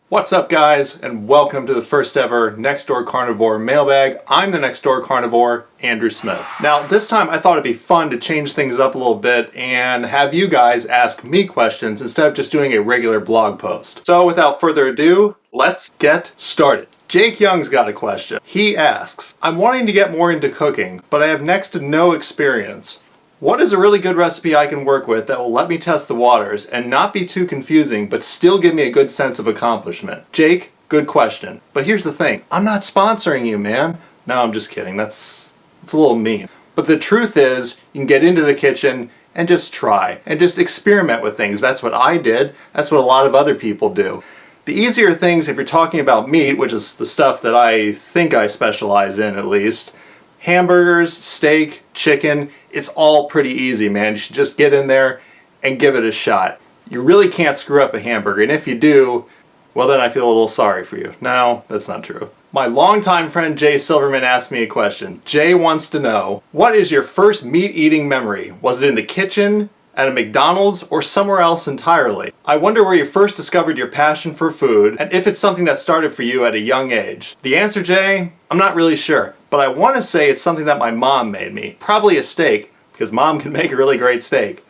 What's up guys, and welcome to the first ever Nextdoor Carnivore Mailbag. I'm the Nextdoor Carnivore, Andrew Smith. Now this time I thought it'd be fun to change things up a little bit and have you guys ask me questions instead of just doing a regular blog post. So without further ado, let's get started. Jake Young's got a question. He asks, I'm wanting to get more into cooking, but I have next to no experience. What is a really good recipe I can work with that will let me test the waters and not be too confusing but still give me a good sense of accomplishment? Jake, good question. But here's the thing, I'm not sponsoring you, man. No, I'm just kidding. That's a little mean. But the truth is, you can get into the kitchen and just try and just experiment with things. That's what I did. That's what a lot of other people do. The easier things, if you're talking about meat, which is the stuff that I think I specialize in at least, hamburgers, steak, chicken, it's all pretty easy, man. You should just get in there and give it a shot. You really can't screw up a hamburger, and if you do, well then I feel a little sorry for you. No, that's not true. My longtime friend Jay Silverman asked me a question. Jay wants to know, what is your first meat eating memory? Was it in the kitchen, at a McDonald's, or somewhere else entirely? I wonder where you first discovered your passion for food, and if it's something that started for you at a young age. The answer, Jay, I'm not really sure. But I want to say it's something that my mom made me. Probably a steak, because mom can make a really great steak.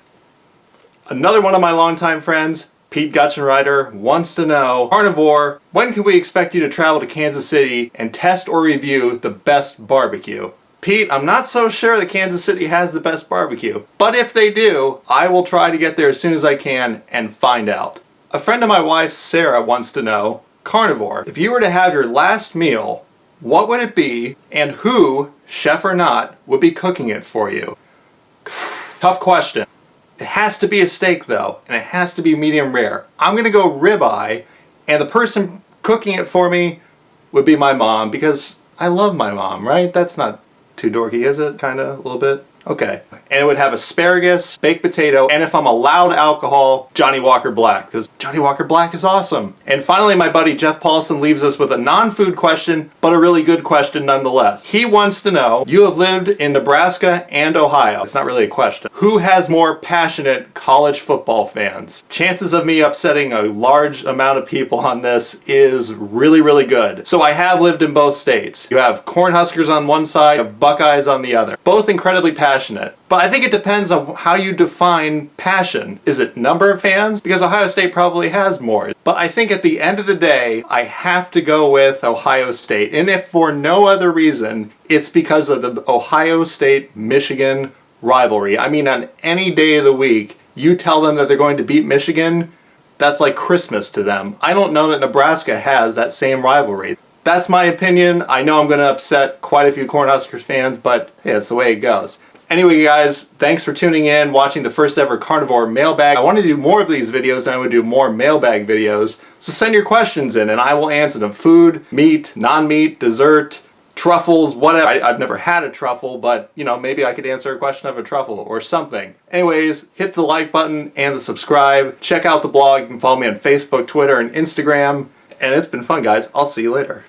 Another one of my longtime friends, Pete Gutchenreiter, wants to know, Carnivore, when can we expect you to travel to Kansas City and test or review the best barbecue? Pete, I'm not so sure that Kansas City has the best barbecue, but if they do, I will try to get there as soon as I can and find out. A friend of my wife's, Sarah, wants to know, Carnivore, if you were to have your last meal, what would it be, and who, chef or not, would be cooking it for you? Tough question. It has to be a steak though, and it has to be medium rare. I'm gonna go ribeye, and the person cooking it for me would be my mom, because I love my mom, right? That's not too dorky, is it? Kinda, a little bit? Okay. And it would have asparagus, baked potato, and if I'm allowed alcohol, Johnny Walker Black, because Johnny Walker Black is awesome. And finally, my buddy Jeff Paulson leaves us with a non-food question, but a really good question nonetheless. He wants to know, you have lived in Nebraska and Ohio. It's not really a question. Who has more passionate college football fans? Chances of me upsetting a large amount of people on this is really, really good. So I have lived in both states. You have Cornhuskers on one side, you have Buckeyes on the other. Both incredibly passionate. But I think it depends on how you define passion. Is it number of fans? Because Ohio State probably has more. But I think at the end of the day, I have to go with Ohio State. And if for no other reason, it's because of the Ohio State-Michigan rivalry. I mean, on any day of the week, you tell them that they're going to beat Michigan, that's like Christmas to them. I don't know that Nebraska has that same rivalry. That's my opinion. I know I'm going to upset quite a few Cornhuskers fans, but yeah, it's the way it goes. Anyway guys, thanks for tuning in, watching the first ever Carnivore Mailbag. I want to do more of these videos and I would do more mailbag videos. So send your questions in and I will answer them. Food, meat, non-meat, dessert, truffles, whatever. I've never had a truffle, but you know, maybe I could answer a question of a truffle or something. Anyways, hit the like button and the subscribe. Check out the blog. You can follow me on Facebook, Twitter, and Instagram. And it's been fun, guys. I'll see you later.